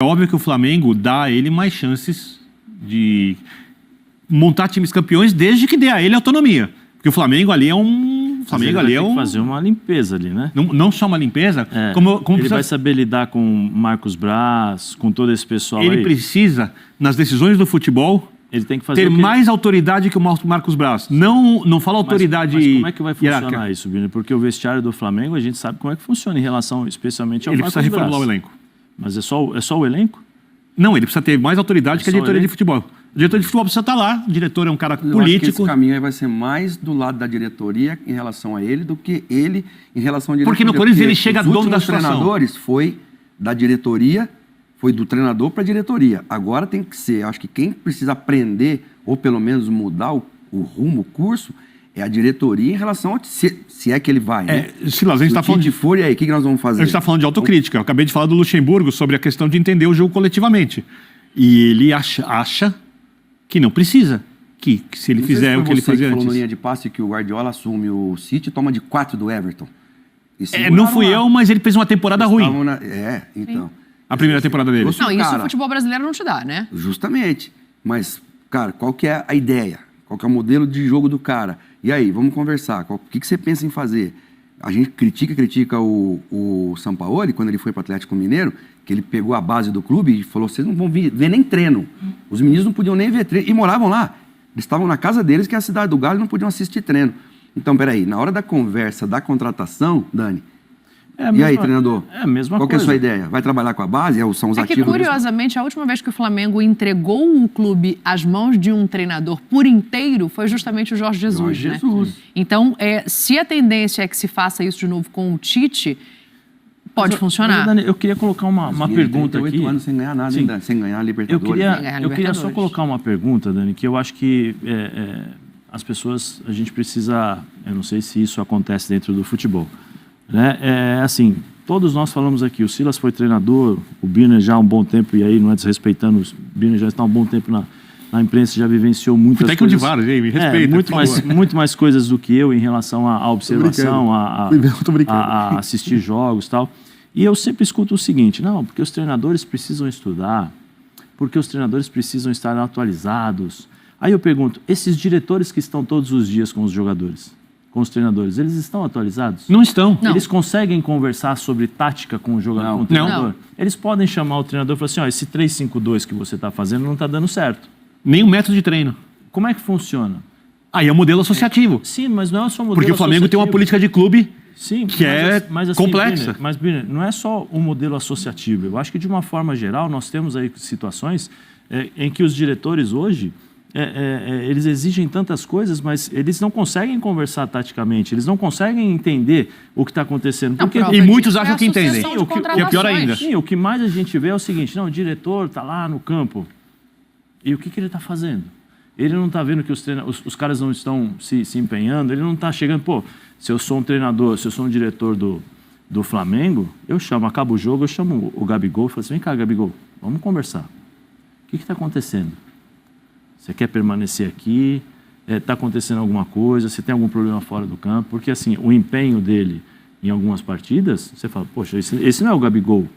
É óbvio que o Flamengo dá a ele mais chances de montar times campeões desde que dê a ele autonomia. Porque o Flamengo ali é um... O Flamengo ali tem que fazer uma limpeza ali, né? Não só uma limpeza, ele vai saber lidar com Marcos Braz, com todo esse pessoal ele aí. precisa, nas decisões do futebol, ele tem que fazer ter mais autoridade que o Marcos Braz. Não fala autoridade... Mas como é que vai funcionar hierárquica. isso, Bino? Porque o vestiário do Flamengo, a gente sabe como é que funciona em relação, especialmente ao Marcos Braz. Ele precisa reformular o elenco. Mas é só o elenco? Não, ele precisa ter mais autoridade que a diretoria de futebol. O diretor de futebol precisa estar lá, o diretor é um cara político. Eu acho que esse caminho aí vai ser mais do lado da diretoria em relação a ele do que ele em relação à diretoria. Porque no Corinthians ele chega dono da situação. Os treinadores foi da diretoria, foi do treinador para a diretoria. Agora tem que ser, acho que quem precisa aprender, ou pelo menos mudar o rumo, o curso, é a diretoria em relação a se é que ele vai, né? Silas, a gente está falando de for, e aí, o que nós vamos fazer? A gente está falando de autocrítica. Eu acabei de falar do Luxemburgo sobre a questão de entender o jogo coletivamente. E ele acha que não precisa. Que se ele fizer o que ele fazia antes. Falou no linha de passe que o Guardiola assume o City e toma de 4 do Everton. Não fui eu, mas ele fez uma temporada ruim. Então. A primeira temporada dele. Não, isso o futebol brasileiro não te dá, né? Justamente. Mas, cara, qual que é a ideia? Qual que é o modelo de jogo do cara? E aí, vamos conversar. O que você pensa em fazer? A gente critica o Sampaoli, quando ele foi para o Atlético Mineiro, que ele pegou a base do clube e falou, vocês não vão ver nem treino. Os meninos não podiam nem ver treino. E moravam lá. Eles estavam na casa deles, que é a cidade do Galo, e não podiam assistir treino. Então, peraí, na hora da conversa, da contratação, Dani, e aí, treinador? É a mesma coisa. Qual que é a sua ideia? Vai trabalhar com a base? São os ativos? Que, curiosamente, a última vez que o Flamengo entregou o clube às mãos de um treinador por inteiro foi justamente o Jorge Jesus, né? Então, se a tendência é que se faça isso de novo com o Tite, pode funcionar. Dani, eu queria colocar uma pergunta aqui. 8 anos sem ganhar nada, ainda, sem ganhar a Libertadores. Eu queria só colocar uma pergunta, Dani, que eu acho que as pessoas, a gente precisa, eu não sei se isso acontece dentro do futebol, né? Assim, todos nós falamos aqui, o Silas foi treinador, o Birner já há um bom tempo, e aí não é desrespeitando, o Birner já está há um bom tempo na imprensa, já vivenciou muitas coisas. Técnico de vários, me respeita. Muito mais coisas do que eu em relação à observação, a assistir jogos e tal. E eu sempre escuto o seguinte, não, porque os treinadores precisam estudar, porque os treinadores precisam estar atualizados. Aí eu pergunto, esses diretores que estão todos os dias com os jogadores, com os treinadores, eles estão atualizados? Não estão. Eles conseguem conversar sobre tática com o jogador, com o treinador? Não. Eles podem chamar o treinador e falar assim, ó, esse 3-5-2 que você está fazendo não está dando certo. Nem o método de treino. Como é que funciona? Aí é o modelo associativo. Sim, mas não é só o modelo Porque o Flamengo associativo. tem uma política de clube que mas, assim, complexa. Birner, não é só o modelo associativo. Eu acho que, de uma forma geral, nós temos aí situações em que os diretores hoje, eles exigem tantas coisas, mas eles não conseguem conversar taticamente, eles não conseguem entender o que está acontecendo. E muitos acham que entendem. O que é pior ainda. Sim, o que mais a gente vê é o seguinte, não, o diretor está lá no campo, e o que ele está fazendo? Ele não está vendo que os caras não estão se empenhando, ele não está chegando, pô, se eu sou um treinador, se eu sou um diretor do Flamengo, acaba o jogo, eu chamo o Gabigol e falo assim, vem cá, Gabigol, vamos conversar. O que está acontecendo? Você quer permanecer aqui? Está acontecendo alguma coisa? Você tem algum problema fora do campo? Porque, assim, o empenho dele em algumas partidas, você fala, poxa, esse não é o Gabigol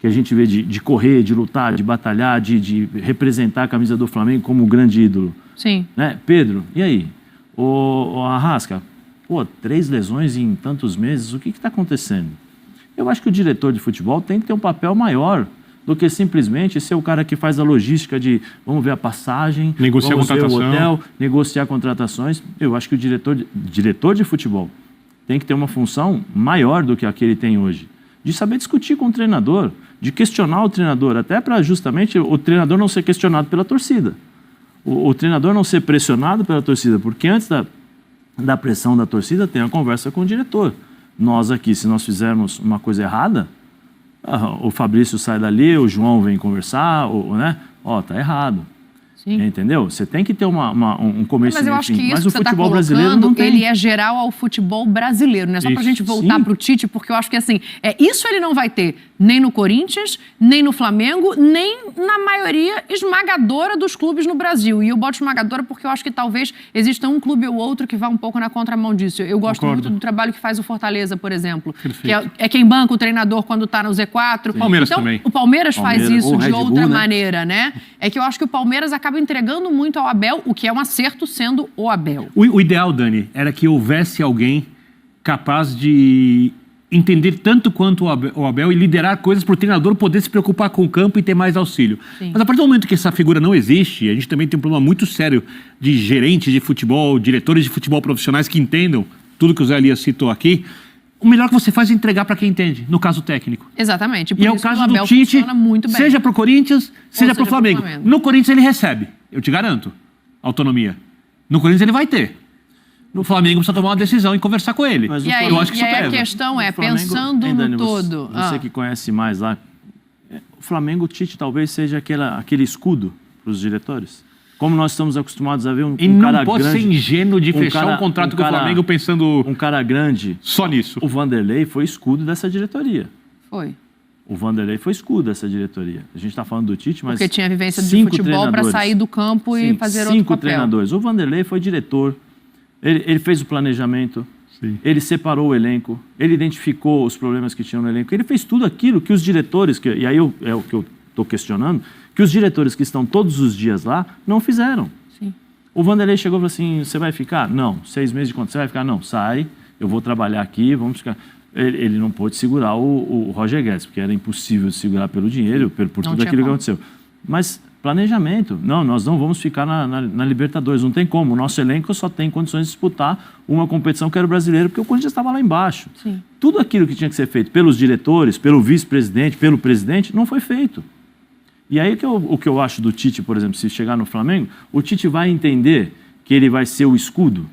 que a gente vê de correr, de lutar, de batalhar, de representar a camisa do Flamengo como o grande ídolo. Sim. Né? Pedro, e aí? O Arrasca, 3 lesões em tantos meses, o que está acontecendo? Eu acho que o diretor de futebol tem que ter um papel maior do que simplesmente ser o cara que faz a logística de vamos ver a passagem, negociar vamos ver o contratação, hotel, negociar contratações. Eu acho que o diretor de futebol tem que ter uma função maior do que a que ele tem hoje. De saber discutir com o treinador, de questionar o treinador, até para justamente o treinador não ser questionado pela torcida. O treinador não ser pressionado pela torcida, porque antes da pressão da torcida tem a conversa com o diretor. Nós aqui, se nós fizermos uma coisa errada, o Fabrício sai dali, o João vem conversar, né? Tá errado. Sim. Entendeu? Você tem que ter um começo Mas eu acho que isso mas que o você está futebol brasileiro colocando, não tem. ele é geral ao futebol brasileiro, né? Só pra Isso, gente voltar sim. pro Tite, porque eu acho que assim, isso ele não vai ter nem no Corinthians, nem no Flamengo, nem na maioria esmagadora dos clubes no Brasil. E eu boto esmagadora porque eu acho que talvez exista um clube ou outro que vá um pouco na contramão disso. Eu gosto Concordo. muito do trabalho que faz o Fortaleza, por exemplo. Perfeito. Que é quem banca o treinador quando tá no Z4. Palmeiras então, também. O Palmeiras faz Palmeiras. isso Ou de Red Bull, outra né? maneira, né? É que eu acho que o Palmeiras acaba entregando muito ao Abel, o que é um acerto sendo o Abel. O ideal, Dani, era que houvesse alguém capaz de entender tanto quanto o Abel e liderar coisas para o treinador poder se preocupar com o campo e ter mais auxílio. Sim. Mas a partir do momento que essa figura não existe, a gente também tem um problema muito sério de gerentes de futebol, diretores de futebol profissionais que entendam tudo que o Zé Elias citou aqui. O melhor que você faz é entregar para quem entende, no caso técnico. Exatamente. Por E é o isso que caso Abel do Tite, funciona muito bem. seja para o Corinthians, seja para o pro Flamengo. Flamengo. No Corinthians ele recebe, eu te garanto, autonomia. No Corinthians ele vai ter. No Flamengo precisa tomar uma decisão e conversar com ele. Mas E aí, eu acho que e isso aí a pesa. questão é, O Flamengo- pensando Hein, Dani, no todo... Você que conhece mais lá, o Flamengo, o Tite talvez seja aquele escudo para os diretores. Como nós estamos acostumados a ver um E cara não pode grande, ser ingênuo de um fechar cara- um contrato um com o cara- Flamengo pensando um cara grande. só nisso. O Vanderlei foi escudo dessa diretoria. Foi. O Vanderlei foi escudo dessa diretoria. A gente está falando do Tite, mas... Porque tinha vivência de 5 futebol para treinadores. sair do campo e Sim, fazer outro 5 papel. treinadores. O Vanderlei foi diretor, ele fez o planejamento, Sim. ele separou o elenco, ele identificou os problemas que tinham no elenco, ele fez tudo aquilo que os diretores, e aí é o que eu estou questionando, que os diretores que estão todos os dias lá não fizeram. Sim. O Vanderlei chegou e falou assim, você vai ficar? Não. 6 meses de contrato, você vai ficar? Não. Sai, eu vou trabalhar aqui, vamos ficar... Ele não pôde segurar o Roger Guedes, porque era impossível de segurar pelo dinheiro, por Não tudo tinha aquilo que como. aconteceu. Mas planejamento. Não, nós não vamos ficar na Libertadores, não tem como. O nosso elenco só tem condições de disputar uma competição que era o brasileiro, porque o Corinthians estava lá embaixo. Sim. Tudo aquilo que tinha que ser feito pelos diretores, pelo vice-presidente, pelo presidente, não foi feito. E aí o que eu acho do Tite, por exemplo, se chegar no Flamengo, o Tite vai entender que ele vai ser o escudo,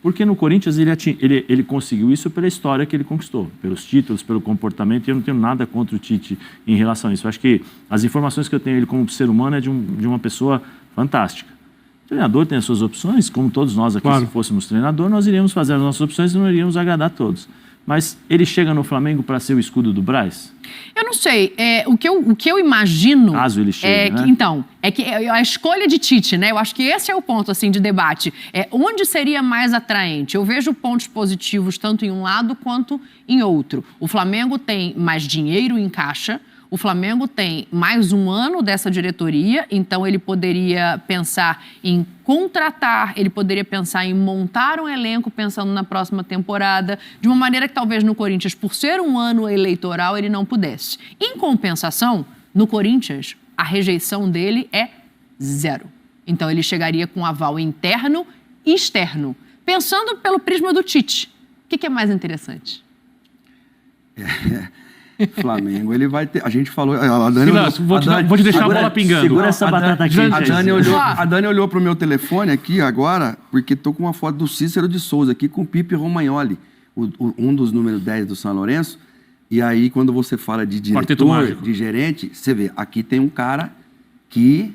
porque no Corinthians ele conseguiu isso pela história que ele conquistou, pelos títulos, pelo comportamento, e eu não tenho nada contra o Tite em relação a isso. Eu acho que as informações que eu tenho ele como ser humano é de uma pessoa fantástica. O treinador tem as suas opções, como todos nós aqui, Claro. se fôssemos treinador, nós iríamos fazer as nossas opções e não iríamos agradar todos. Mas ele chega no Flamengo para ser o escudo do Brás? Eu não sei. O que eu imagino. Caso ele chegue, é né? que, então, é que a escolha de Tite, né? Eu acho que esse é o ponto assim, de debate. Onde seria mais atraente? Eu vejo pontos positivos tanto em um lado quanto em outro. O Flamengo tem mais dinheiro em caixa. O Flamengo tem mais um ano dessa diretoria, então ele poderia pensar em contratar, ele poderia pensar em montar um elenco pensando na próxima temporada, de uma maneira que talvez no Corinthians, por ser um ano eleitoral, ele não pudesse. Em compensação, no Corinthians, a rejeição dele é 0. Então ele chegaria com aval interno e externo. Pensando pelo prisma do Tite, o que é mais interessante? Flamengo, ele vai ter. A gente falou. A Dani Silas, olhou- vou te deixar a Segura- bola pingando. segura essa batata quente A aí, Dani, Silas. olhou, a Dani olhou pro meu telefone aqui agora, porque tô com uma foto do Cícero de Souza aqui com o Pipe Romagnoli, um dos números 10 do São Lourenço. E aí, quando você fala de Quarteto diretor, mágico. de gerente, você vê, aqui tem um cara que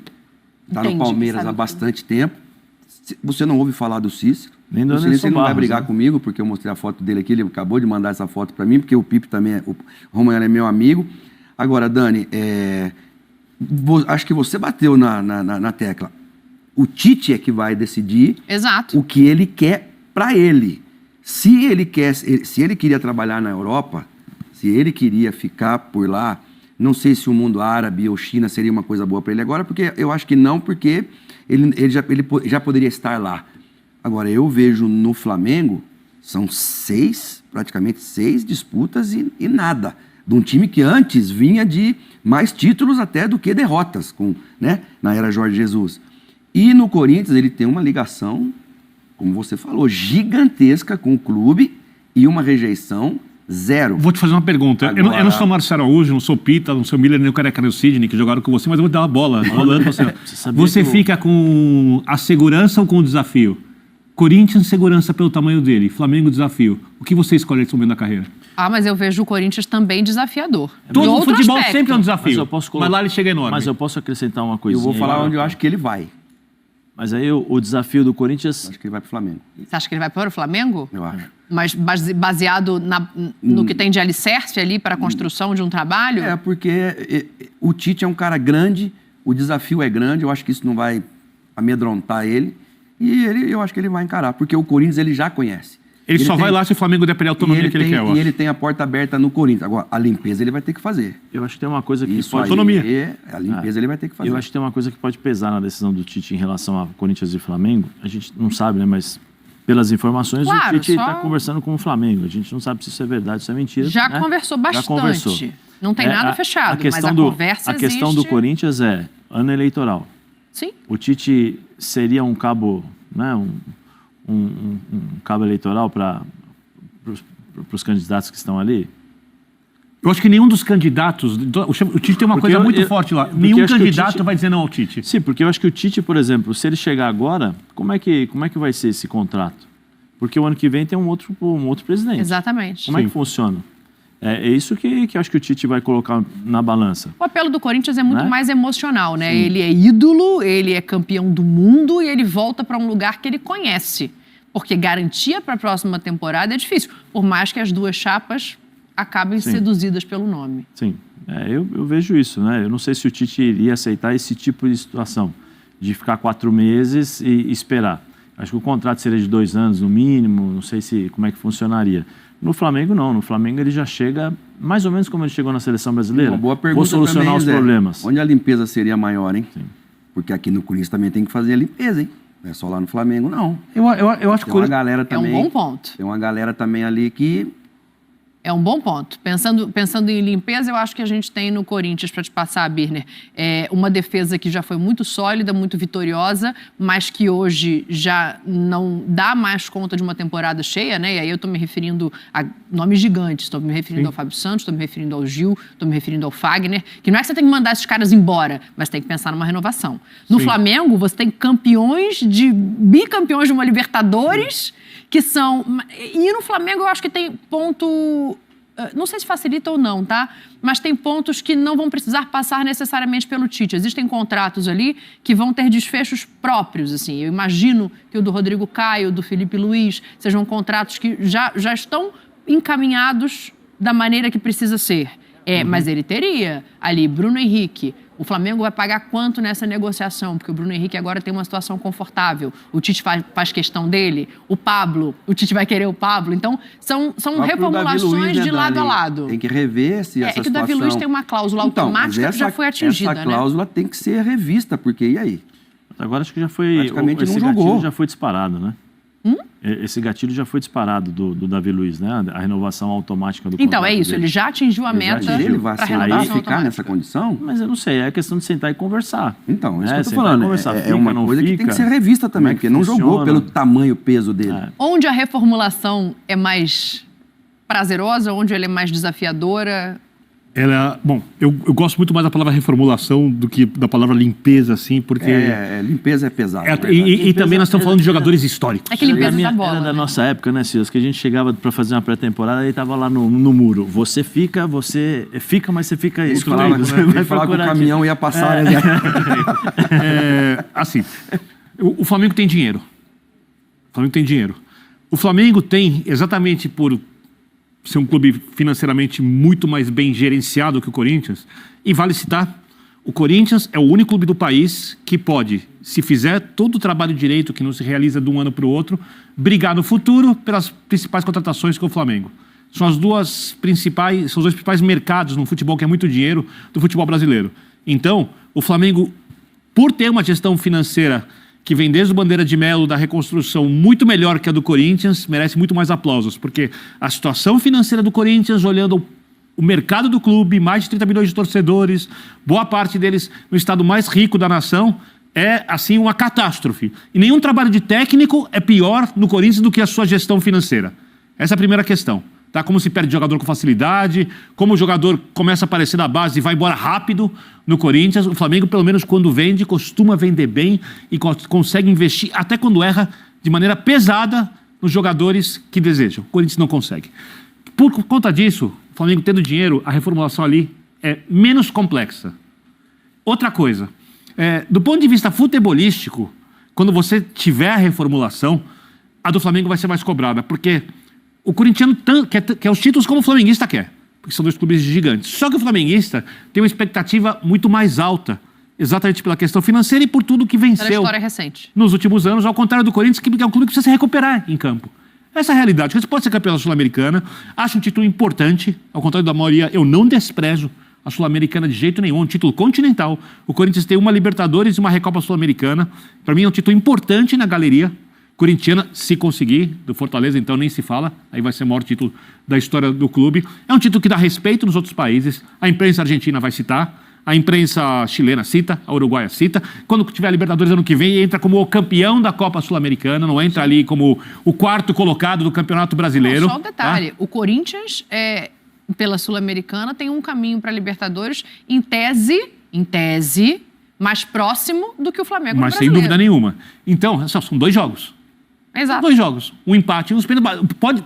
tá Entende, no Palmeiras sabe há tudo. bastante tempo. Você não ouve falar do Cícero. Nem do Não sei se Anderson ele não vai Barros, brigar né? comigo, porque eu mostrei a foto dele aqui, ele acabou de mandar essa foto para mim, porque o Pipe também o Romagnoli é meu amigo. Agora, Dani, acho que você bateu na tecla. O Tite é que vai decidir Exato. o que ele quer para ele. Se ele queria trabalhar na Europa, se ele queria ficar por lá, não sei se o mundo árabe ou China seria uma coisa boa para ele agora, porque eu acho que não, porque ele já poderia estar lá. Agora, eu vejo no Flamengo, são praticamente seis disputas e nada. De um time que antes vinha de mais títulos até do que derrotas, na era Jorge Jesus. E no Corinthians ele tem uma ligação, como você falou, gigantesca com o clube e uma rejeição 0. Vou te fazer uma pergunta. Eu não Agora- sou Marcelo Araújo, não sou Pita, não sou Miller, nem o Careca, nem o Sidney, que jogaram com você, mas eu vou te dar uma bola rolando pra você. sabia Você que eu- fica com a segurança ou com o desafio? Corinthians, segurança pelo tamanho dele. Flamengo, desafio. O que você escolhe nesse momento da carreira? Mas eu vejo o Corinthians também desafiador. Todo De outro futebol aspecto. sempre é um desafio. Mas eu posso colocar- Mas lá ele chega enorme. Mas eu posso acrescentar uma Eu coisinha. vou falar aí, onde eu acho que ele vai. Mas aí o desafio do Corinthians... Acho que ele vai pro Flamengo. Você acha que ele vai para o Flamengo? Eu acho. Mas baseado no que tem de alicerce ali para a construção de um trabalho? Porque o Tite é um cara grande, o desafio é grande, eu acho que isso não vai amedrontar ele. E eu acho que ele vai encarar, porque o Corinthians ele já conhece. Ele só vai lá se o Flamengo der pra ele a autonomia que ele quer, eu acho. E ele tem a porta aberta no Corinthians. Agora, a limpeza ele vai ter que fazer. Eu acho que tem uma coisa que Isso pode... Autonomia. A limpeza ele vai ter que fazer. Eu acho que tem uma coisa que pode pesar na decisão do Tite em relação a Corinthians e Flamengo. A gente não sabe, né? Mas pelas informações, Claro, o Tite só- está conversando com o Flamengo. A gente não sabe se isso é verdade, se é mentira. Já né? conversou Já bastante. conversou. Não tem nada fechado, mas a conversa A questão do existe. Corinthians é ano eleitoral. Sim. O Tite seria um cabo, né? Um cabo eleitoral para os candidatos que estão ali? Eu acho que nenhum dos candidatos... O Tite tem uma Porque coisa muito eu- forte lá. porque Nenhum eu acho que o candidato Tite- vai dizer não ao Tite. Sim, porque eu acho que o Tite, por exemplo, se ele chegar agora, como é que vai ser esse contrato? Porque o ano que vem tem um outro presidente. Exatamente. Como é que funciona? É isso que eu acho que o Tite vai colocar na balança. O apelo do Corinthians é muito Né? mais emocional, né? Ele é ídolo, ele é campeão do mundo e ele volta para um lugar que ele conhece. Porque garantia para a próxima temporada é difícil, por mais que as duas chapas acabem Sim. seduzidas pelo nome. Sim, eu vejo isso, né? Eu não sei se o Tite iria aceitar esse tipo de situação, de ficar 4 meses e esperar. Acho que o contrato seria de 2 anos no mínimo, não sei como é que funcionaria. No Flamengo, não. No Flamengo ele já chega mais ou menos como ele chegou na seleção brasileira. Uma boa pergunta Vou solucionar também, os Zé. problemas. Onde a limpeza seria maior, hein? Sim. Porque aqui no Corinthians também tem que fazer a limpeza, hein? Não é só lá no Flamengo, não. Eu acho que Tem uma galera É também... um bom ponto. Tem uma galera também ali que... É um bom ponto. Pensando em limpeza, eu acho que a gente tem no Corinthians, para te passar, Birner, uma defesa que já foi muito sólida, muito vitoriosa, mas que hoje já não dá mais conta de uma temporada cheia, né? E aí eu estou me referindo a nomes gigantes. Estou me referindo ao Fábio Santos, estou me referindo ao Gil, estou me referindo ao Fagner, que não é que você tem que mandar esses caras embora, mas tem que pensar numa renovação. No Flamengo, você tem bicampeões de uma Libertadores, que são... E no Flamengo eu acho que tem ponto... Não sei se facilita ou não, tá? Mas tem pontos que não vão precisar passar necessariamente pelo Tite. Existem contratos ali que vão ter desfechos próprios, assim. Eu imagino que o do Rodrigo Caio, do Felipe Luiz, sejam contratos que já estão encaminhados da maneira que precisa ser. Mas ele teria ali Bruno Henrique. O Flamengo vai pagar quanto nessa negociação? Porque o Bruno Henrique agora tem uma situação confortável. O Tite faz questão dele. O Tite vai querer o Pablo. Então, são reformulações de lado a lado. Tem que rever essa situação. É que o Davi Luiz tem uma cláusula automática que já foi atingida, essa cláusula tem que ser revista, porque e aí? Agora acho que já foi... Praticamente esse não jogou. gatilho já foi disparado, né? Esse gatilho já foi disparado do Davi Luiz, né? A renovação automática do contrato Então, é isso. dele. Ele já atingiu a meta Ele vai para aceitar renovação e ficar automática. nessa condição? Mas eu não sei, é questão de sentar e conversar. Então, isso que eu tô sentar e falando. conversar. É Fica, uma não coisa que tem fica? que ser revista também, Como é que porque não jogou funciona? pelo tamanho, peso dele. Onde a reformulação é mais prazerosa, onde ela é mais desafiadora... Bom, eu gosto muito mais da palavra reformulação do que da palavra limpeza, assim, porque... Limpeza é pesado. E também nós estamos falando de jogadores históricos. É que limpeza da bola. Era da né? nossa época, né, Silas? Que a gente chegava para fazer uma pré-temporada e tava lá no muro. Você fica, mas você fica Ele excluído. falava, ele falava que o caminhão ia passar, né? Assim, o Flamengo tem dinheiro. O Flamengo tem, exatamente por ser um clube financeiramente muito mais bem gerenciado que o Corinthians, e vale citar, o Corinthians é o único clube do país que pode, se fizer todo o trabalho direito que não se realiza de um ano para o outro, brigar no futuro pelas principais contratações que o Flamengo. São os dois principais mercados no futebol, que é muito dinheiro, do futebol brasileiro. Então, o Flamengo, por ter uma gestão financeira que vem desde o Bandeira de Melo da reconstrução muito melhor que a do Corinthians, merece muito mais aplausos, porque a situação financeira do Corinthians, olhando o mercado do clube, mais de 30 milhões de torcedores, boa parte deles no estado mais rico da nação, é, assim, uma catástrofe. E nenhum trabalho de técnico é pior no Corinthians do que a sua gestão financeira. Essa é a primeira questão. Tá? Como se perde jogador com facilidade, como o jogador começa a aparecer na base e vai embora rápido no Corinthians. O Flamengo, pelo menos quando vende, costuma vender bem e consegue investir, até quando erra, de maneira pesada nos jogadores que desejam. O Corinthians não consegue. Por conta disso, o Flamengo tendo dinheiro, a reformulação ali é menos complexa. Outra coisa, do ponto de vista futebolístico, quando você tiver a reformulação, a do Flamengo vai ser mais cobrada, porque o corintiano quer os títulos como o flamenguista quer, porque são dois clubes gigantes. Só que o flamenguista tem uma expectativa muito mais alta, exatamente pela questão financeira e por tudo que venceu Pela história recente. nos últimos anos, ao contrário do Corinthians, que é um clube que precisa se recuperar em campo. Essa é a realidade. Você pode ser campeão da Sul-Americana, acho um título importante, ao contrário da maioria, eu não desprezo a Sul-Americana de jeito nenhum, um título continental. O Corinthians tem uma Libertadores e uma Recopa Sul-Americana. Para mim é um título importante na galeria corintiana, se conseguir, do Fortaleza então nem se fala, aí vai ser o maior título da história do clube. É um título que dá respeito nos outros países, a imprensa argentina vai citar, a imprensa chilena cita, a uruguaia cita. Quando tiver a Libertadores ano que vem, entra como o campeão da Copa Sul-Americana, não entra ali como o quarto colocado do Campeonato Brasileiro. Não, só um detalhe, o Corinthians, pela Sul-Americana, tem um caminho para a Libertadores, em tese, mais próximo do que o Flamengo Mas no sem Brasileiro. dúvida nenhuma. Então, são 2 jogos. Exato. 2 jogos. Um empate.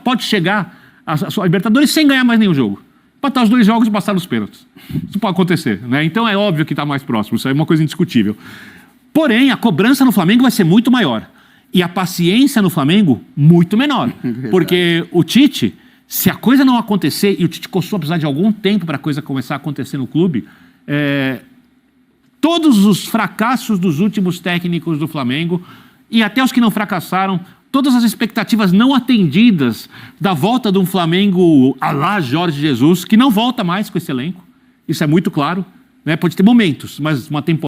Pode chegar a Libertadores sem ganhar mais nenhum jogo. Empatar os 2 jogos e passar nos pênaltis. Isso pode acontecer, né? Então é óbvio que está mais próximo. Isso é uma coisa indiscutível. Porém, a cobrança no Flamengo vai ser muito maior. E a paciência no Flamengo, muito menor. Porque o Tite, se a coisa não acontecer, e o Tite costumou precisar de algum tempo para a coisa começar a acontecer no clube, todos os fracassos dos últimos técnicos do Flamengo, e até os que não fracassaram, todas as expectativas não atendidas da volta de um Flamengo à la Jorge Jesus, que não volta mais com esse elenco, isso é muito claro, né? Pode ter momentos, mas uma temporada